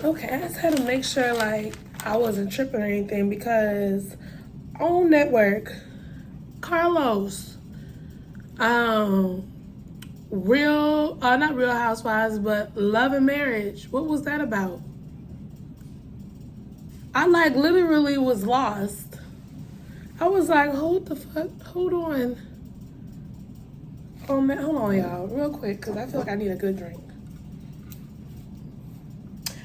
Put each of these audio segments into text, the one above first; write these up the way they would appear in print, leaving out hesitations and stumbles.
Okay, I just had to make sure like I wasn't tripping or anything because on network, Carlos, um, not Real Housewives, but Love and Marriage. What was that about? I like literally was lost. I was like, hold the fuck, hold on. Oh man, hold on, y'all, real quick, cause I feel like I need a good drink.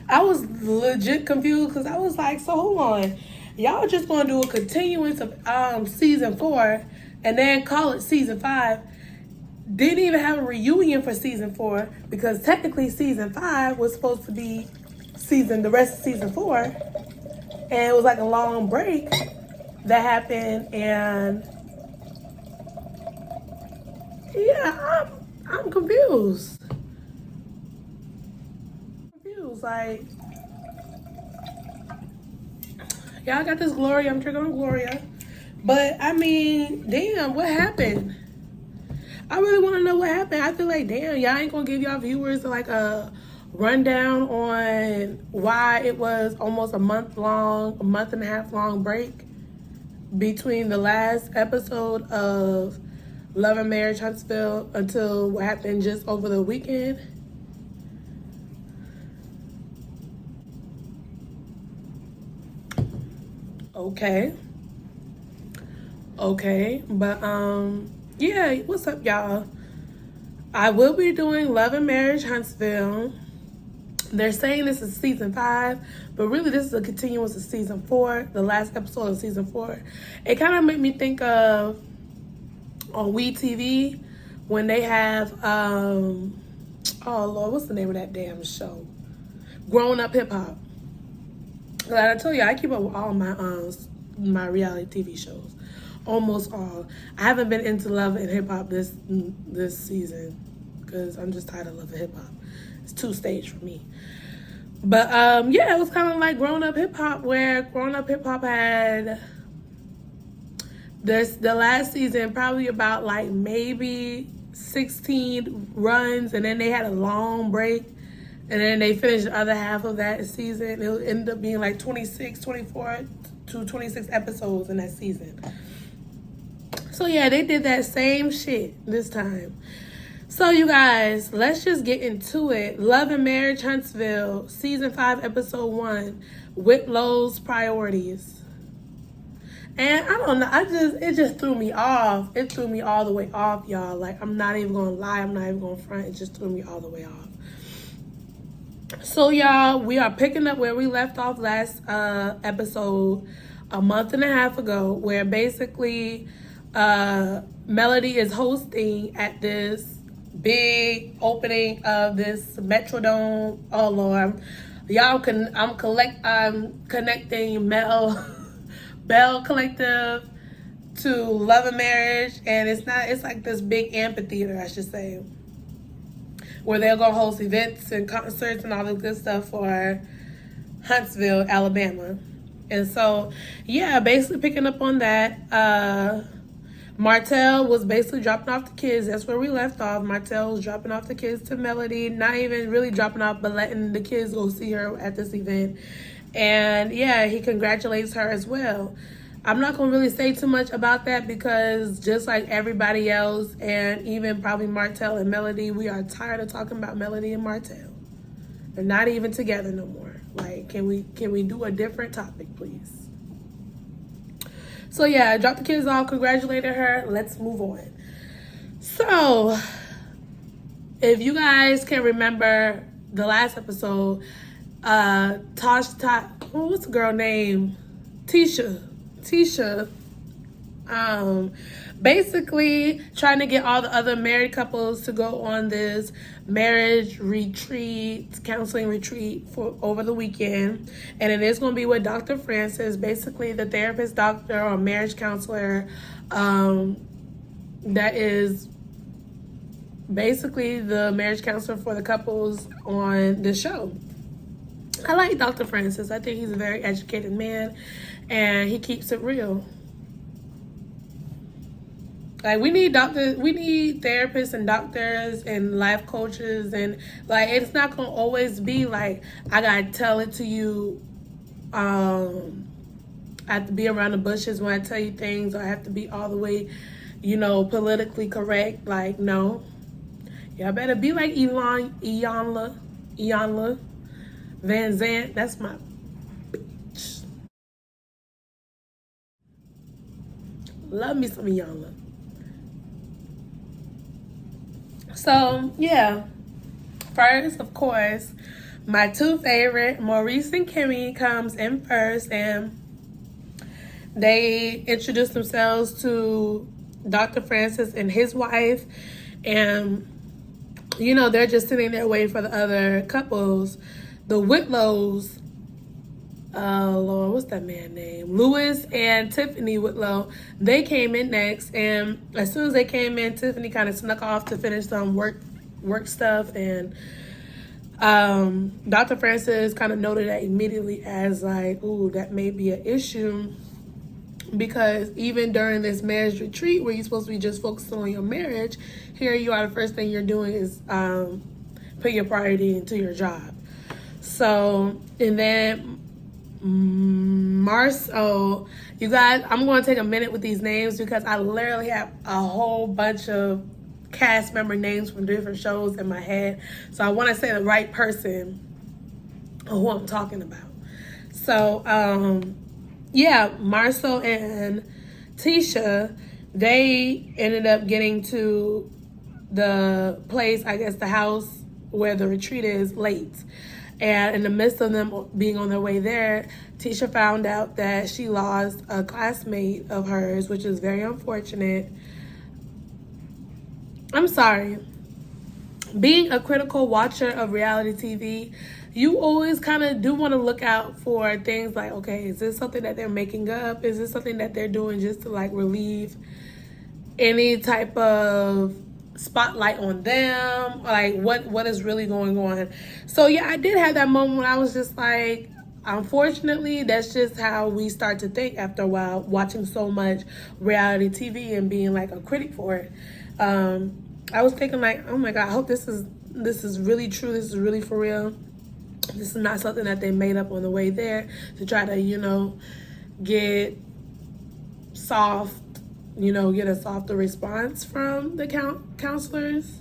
I was legit confused because I was like, so hold on, y'all just gonna do a continuance of season 4 and then call it season 5. Didn't even have a reunion for season 4 because technically season 5 was supposed to be the rest of season 4, and it was like a long break that happened, and yeah, I'm confused. Like, y'all got this Gloria. I'm drinking on Gloria. But, I mean, damn, what happened? I really want to know what happened. I feel like, damn, y'all ain't going to give y'all viewers, like, a rundown on why it was almost a month and a half long break between the last episode of Love and Marriage Huntsville until what happened just over the weekend. Okay, but yeah, what's up, y'all? I will be doing Love and Marriage Huntsville. They're saying this is season 5, but really this is a continuance of season 4, the last episode of season 4. It kind of made me think of on WeTV when they have oh Lord, what's the name of that damn show? Growing Up Hip Hop. Like I told you, I keep up with all my reality TV shows, almost all. I haven't been into Love and Hip Hop this season because I'm just tired of Love and Hip Hop. It's 2 stage for me. But yeah, it was kind of like Grown Up Hip Hop, where Grown Up Hip Hop had the last season probably about like maybe 16 runs, and then they had a long break. And then they finished the other half of that season. It ended up being like 24 to 26 episodes in that season. So yeah, they did that same shit this time. So you guys, let's just get into it. Love and Marriage Huntsville, season 5, episode 1, Whitlows Priorities. And I don't know, it just threw me off. It threw me all the way off, y'all. Like, I'm not even gonna lie, I'm not even gonna front. It just threw me all the way off. So y'all, we are picking up where we left off last episode a month and a half ago, where basically Melody is hosting at this big opening of this Metrodome. Oh Lord, y'all I'm connecting Bell Collective to Love and Marriage, and it's like this big amphitheater, I should say, where they're going to host events and concerts and all the good stuff for Huntsville, Alabama. And so, yeah, basically picking up on that, Martell was basically dropping off the kids. That's where we left off. Martell was dropping off the kids to Melody, not even really dropping off, but letting the kids go see her at this event. And, yeah, he congratulates her as well. I'm not going to really say too much about that because just like everybody else, and even probably Martell and Melody, we are tired of talking about Melody and Martell. They're not even together no more. Like, can we do a different topic, please? So yeah, I dropped the kids off, congratulated her. Let's move on. So, if you guys can remember the last episode, what's the girl name? Tisha, basically trying to get all the other married couples to go on this marriage retreat, counseling retreat for over the weekend. And it is going to be with Dr. Francis, basically the therapist, doctor, or marriage counselor, that is basically the marriage counselor for the couples on the show. I like Dr. Francis. I think he's a very educated man, and he keeps it real. Like, we need doctors, we need therapists and doctors and life coaches, and like, it's not gonna always be like, I gotta tell it to you. I have to be around the bushes when I tell you things, or I have to be all the way, politically correct. Like, no, y'all better be like Iyanla Van Zant. That's my bitch. Love me some Iyanla. So, yeah. First, of course, my two favorite, Maurice and Kimmy, comes in first, and they introduce themselves to Dr. Francis and his wife, and they're just sitting there waiting for the other couples. The Whitlows, Lord, what's that man's name? Louis and Tiffany Whitlow. They came in next, and as soon as they came in, Tiffany kind of snuck off to finish some work stuff, and Dr. Francis kind of noted that immediately as like, ooh, that may be an issue, because even during this marriage retreat where you're supposed to be just focused on your marriage, here you are, the first thing you're doing is put your priority into your job. So, and then Marceau, you guys, I'm going to take a minute with these names because I literally have a whole bunch of cast member names from different shows in my head. So I want to say the right person who I'm talking about. So, Marceau and Tisha, they ended up getting to the place, I guess the house where the retreat is, late. And in the midst of them being on their way there, Tisha found out that she lost a classmate of hers, which is very unfortunate. I'm sorry. Being a critical watcher of reality TV, you always kind of do want to look out for things like, okay, is this something that they're making up? Is this something that they're doing just to like relieve any type of spotlight on them? Like, what is really going on? So yeah, I did have that moment when I was just like, unfortunately, that's just how we start to think after a while, watching so much reality TV and being like a critic for it. I was thinking like, oh my God, I hope this is really true. This is really for real. This is not something that they made up on the way there to try to, get soft, get a softer response from the counselors.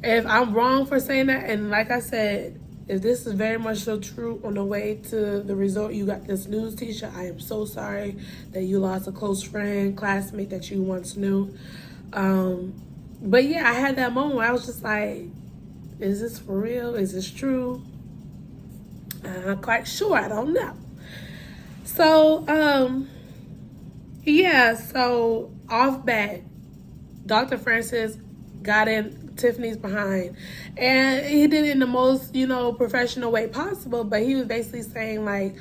If I'm wrong for saying that, and like I said, if this is very much so true on the way to the resort, you got this news, Tisha, I am so sorry that you lost a close friend, classmate that you once knew. But yeah, I had that moment where I was just like, is this for real? Is this true? I'm not quite sure. I don't know. So, so off bat, Dr. Francis got in Tiffany's behind, and he did it in the most, professional way possible, but he was basically saying like,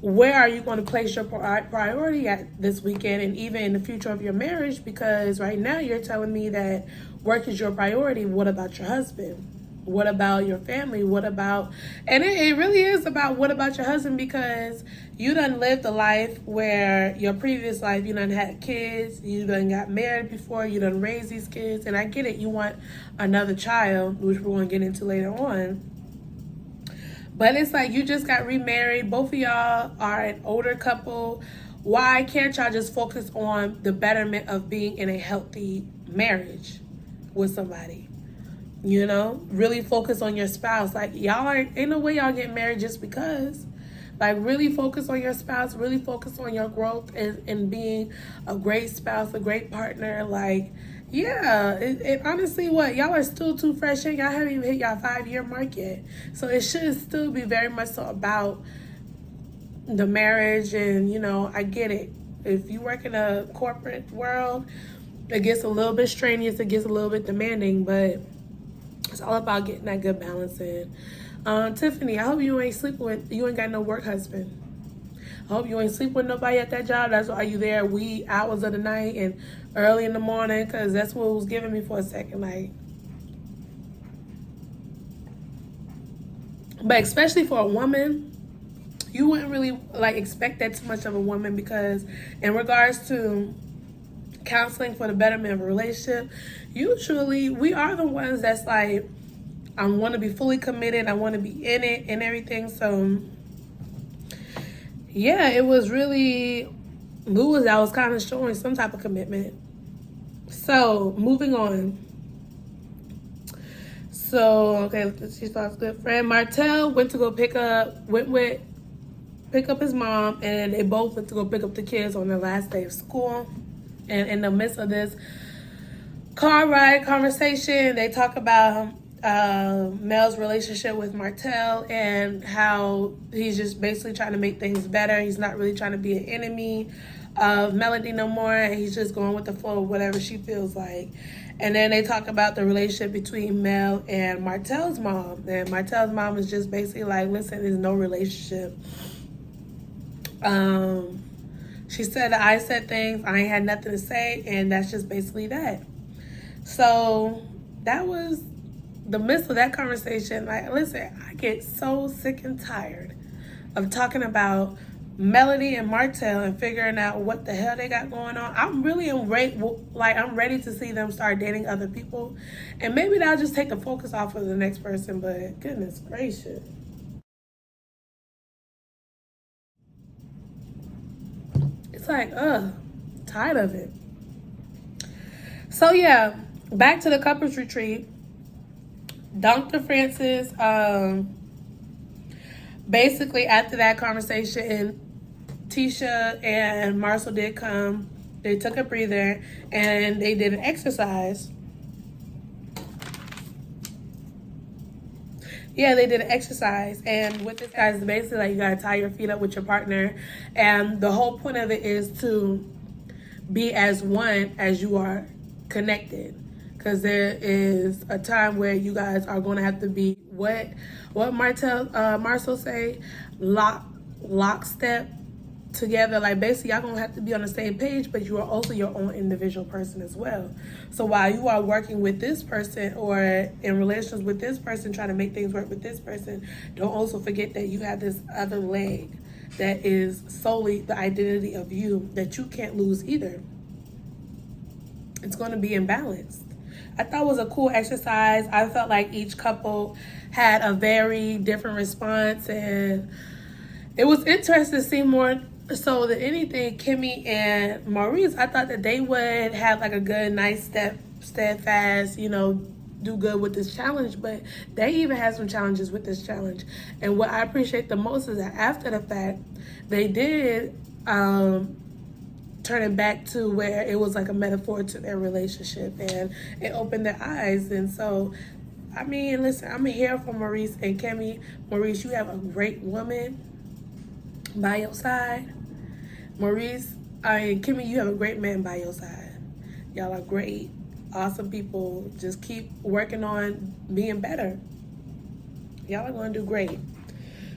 where are you going to place your priority at this weekend and even in the future of your marriage? Because right now you're telling me that work is your priority. What about your husband? What about your family? What about, and it really is about what about your husband, because you done lived a life where your previous life, you done had kids, you done got married before, you done raised these kids, and I get it, you want another child, which we're going to get into later on. But it's like you just got remarried. Both of y'all are an older couple. Why can't y'all just focus on the betterment of being in a healthy marriage with somebody? Really focus on your spouse. Like, y'all ain't no way y'all get married just because. Like, really focus on your spouse. Really focus on your growth and being a great spouse, a great partner. Like, yeah, it honestly, y'all are still too fresh in. Y'all haven't even hit y'all 5-year mark yet. So it should still be very much so about the marriage. And, I get it. If you work in a corporate world, it gets a little bit strenuous. It gets a little bit demanding. But it's all about getting that good balance in. Tiffany, I hope you ain't got no work husband. I hope you ain't sleep with nobody at that job. That's why you there wee hours of the night and early in the morning, because that's what it was giving me for a second. Like, but especially for a woman, you wouldn't really like expect that too much of a woman, because in regards to counseling for the betterment of a relationship, usually we are the ones that's like, I want to be fully committed, I want to be in it and everything. So yeah, it was really Lewis that was kind of showing some type of commitment. So moving on. So okay, she thought good friend Martell went to go pick up his mom, and they both went to go pick up the kids on their last day of school. And in the midst of this car ride conversation, they talk about Mel's relationship with Martell and how he's just basically trying to make things better. He's not really trying to be an enemy of Melody no more, and he's just going with the flow of whatever she feels like. And then they talk about the relationship between Mel and Martell's mom. And Martell's mom is just basically like, listen, there's no relationship. She said that I said things, I ain't had nothing to say, and that's just basically that. So that was the midst of that conversation. Like, listen, I get so sick and tired of talking about Melody and Martell and figuring out what the hell they got going on. I'm really I'm ready to see them start dating other people, and maybe that'll just take the focus off of the next person. But goodness gracious. It's like, tired of it. So yeah, back to the couples retreat. Dr. Francis, basically after that conversation, Tisha and Marcel did come. They took a breather and they did an exercise. Yeah, they did an exercise, and with this guys, basically like you gotta tie your feet up with your partner, and the whole point of it is to be as one as you are connected, because there is a time where you guys are going to have to be what Marcel say, lockstep together. Like basically y'all gonna have to be on the same page, but you are also your own individual person as well. So while you are working with this person or in relations with this person, trying to make things work with this person, don't also forget that you have this other leg that is solely the identity of you that you can't lose either. It's going to be imbalanced. I thought it was a cool exercise. I felt like each couple had a very different response, and it was interesting to see more so than anything Kimmy and Maurice. I thought that they would have like a good, nice steadfast, do good with this challenge, but they even had some challenges with this challenge. And what I appreciate the most is that after the fact, they did turn it back to where it was like a metaphor to their relationship, and it opened their eyes. And so, I mean, listen, I'm here for Maurice and Kimmy. Maurice, you have a great woman by your side. Kimmy, you have a great man by your side. Y'all are great, awesome people. Just keep working on being better. Y'all are going to do great.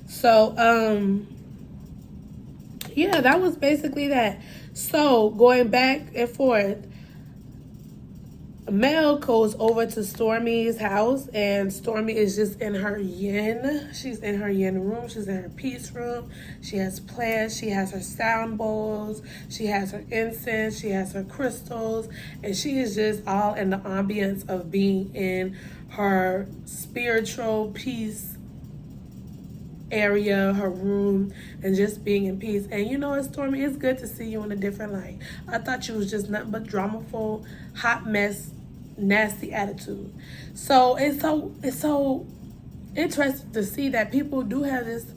So, yeah, that was basically that. So, going back and forth, Mel goes over to Stormy's house, and Stormy is just in her yin. She's in her yin room. She's in her peace room. She has plants. She has her sound bowls. She has her incense. She has her crystals. And she is just all in the ambience of being in her spiritual peace area, her room, and just being in peace. And you know what, Stormy, it's good to see you in a different light. I thought you was just nothing but dramaful, hot mess, nasty attitude. So it's so interesting to see that people do have this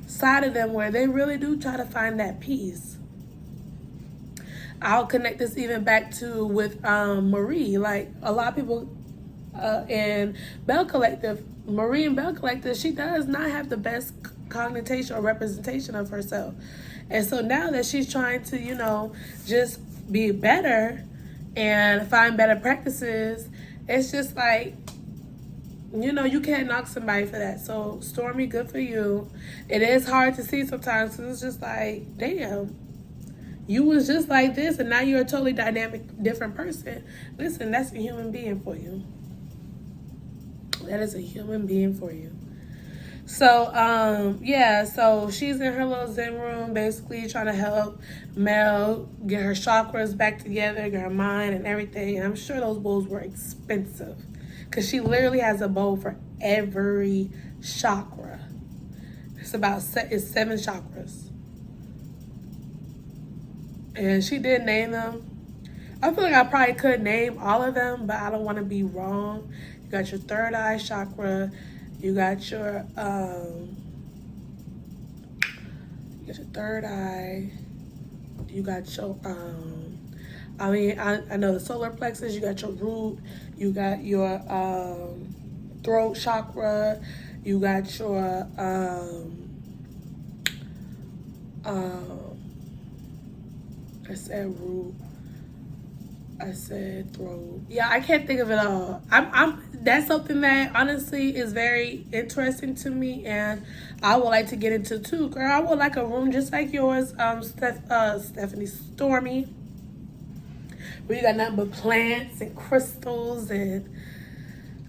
side of them where they really do try to find that peace. I'll connect this even back to with Marie. Like a lot of people in Bell Collective, Marie and Bell Collective, she does not have the best connotation or representation of herself. And so now that she's trying to, just be better and find better practices, it's just like, you can't knock somebody for that. So Stormy, good for you. It is hard to see sometimes because it's just like, damn, you was just like this and now you're a totally dynamic, different person. Listen, that's a human being for you. That is a human being for you. So, yeah, so she's in her little Zen room, basically trying to help Mel get her chakras back together, get her mind and everything. And I'm sure those bowls were expensive because she literally has a bowl for every chakra. It's 7 chakras. And she did name them. I feel like I probably could name all of them, but I don't want to be wrong. You got your third eye chakra. You got your third eye. You got your I know the solar plexus. You got your root. You got your throat chakra. You got your I said root. I said throat. Yeah, I can't think of it all. That's something that honestly is very interesting to me, and I would like to get into too. Girl, I would like a room just like yours, Stephanie Stormy, where you got nothing but plants and crystals, and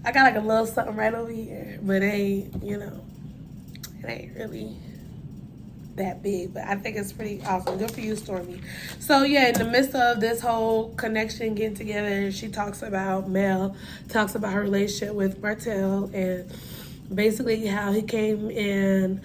I got like a little something right over here, but it ain't really that big, but I think it's pretty awesome. Good for you, Stormy. So yeah, in the midst of this whole connection getting together, she talks about Mel, talks about her relationship with Martell, and basically how he came and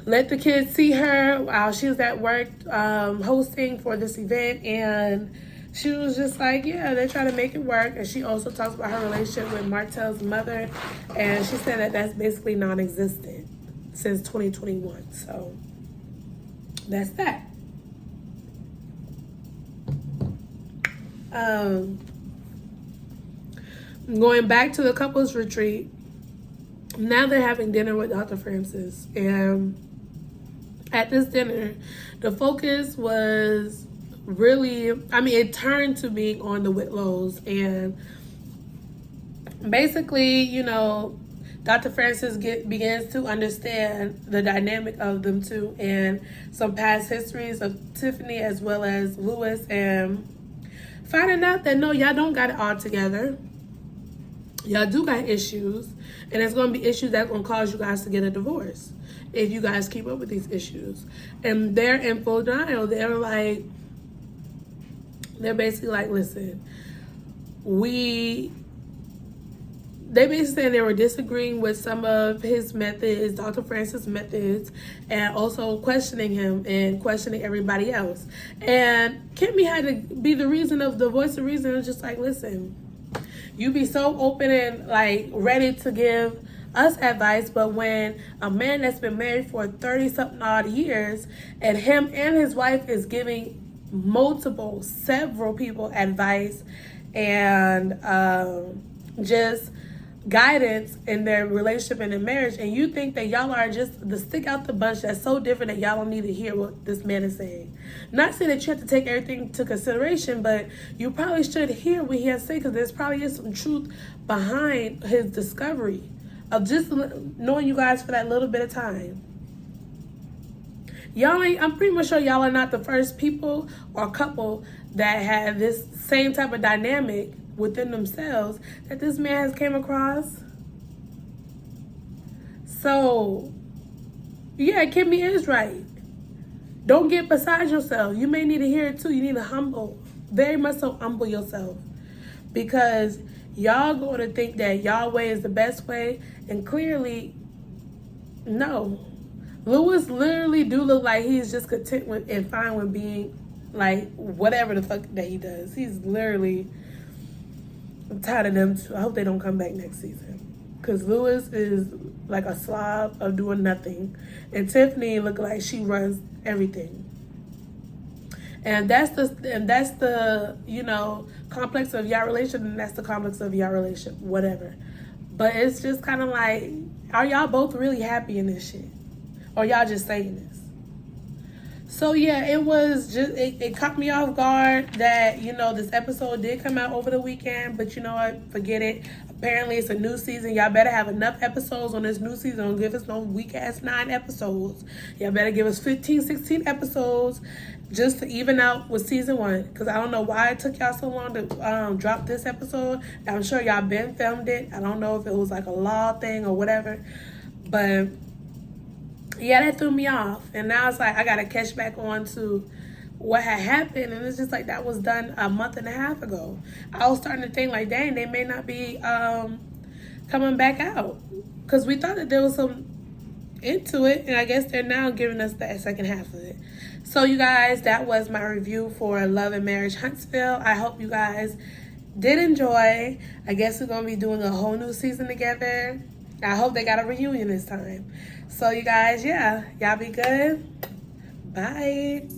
let the kids see her while she was at work hosting for this event, and she was just like, yeah, they're trying to make it work. And she also talks about her relationship with Martell's mother, and she said that that's basically non-existent since 2021. So that's that. Going back to the couples retreat, now they're having dinner with Dr. Francis, and at this dinner the focus was really, it turned to being on the Whitlows, and basically, Dr. Francis begins to understand the dynamic of them two and some past histories of Tiffany as well as Lewis, and finding out that no, y'all don't got it all together. Y'all do got issues, and it's going to be issues that's going to cause you guys to get a divorce if you guys keep up with these issues. And they're in full denial. They're basically like, listen, they basically saying they were disagreeing with some of his methods, Dr. Francis' methods, and also questioning him and questioning everybody else. And Kimmy had to be the reason of the voice of reason. It was just like, listen, you be so open and ready to give us advice, but when a man that's been married for 30-something odd years, and him and his wife is giving several people advice and just guidance in their relationship and their marriage, and you think that y'all are just the stick out the bunch that's so different that y'all don't need to hear what this man is saying. Not saying that you have to take everything into consideration, but you probably should hear what he has to say, because there's probably some truth behind his discovery of just knowing you guys for that little bit of time. I'm pretty much sure y'all are not the first people or couple that have this same type of dynamic within themselves that this man has came across. So yeah, Kimmy is right. Don't get beside yourself. You may need to hear it too. You need to very much so humble yourself, because y'all going to think that y'all way is the best way, and clearly no. Lewis literally do look like he's just content with and fine with being whatever the fuck that he does. He's literally, I'm tired of them too. I hope they don't come back next season, because Lewis is like a slob of doing nothing, and Tiffany look like she runs everything. And that's the complex of y'all relationship, and that's the complex of y'all relationship, whatever. But it's just kind of like, are y'all both really happy in this shit, or y'all just saying this? So yeah, it was just, it caught me off guard that, this episode did come out over the weekend, but you know what, forget it. Apparently it's a new season. Y'all better have enough episodes on this new season. Don't give us no weak ass 9 episodes. Y'all better give us 15, 16 episodes just to even out with season 1. Because I don't know why it took y'all so long to drop this episode. I'm sure y'all been filmed it. I don't know if it was like a law thing or whatever. But yeah, that threw me off. And now it's like I gotta catch back on to what had happened, and it's just like that was done a month and a half ago. I was starting to think like, dang, they may not be coming back out, because we thought that there was some into it, and I guess they're now giving us the second half of it. So you guys, that was my review for Love and Marriage Huntsville. I hope you guys did enjoy. I guess we're gonna be doing a whole new season together. I hope they got a reunion this time. So you guys, yeah, y'all be good. Bye.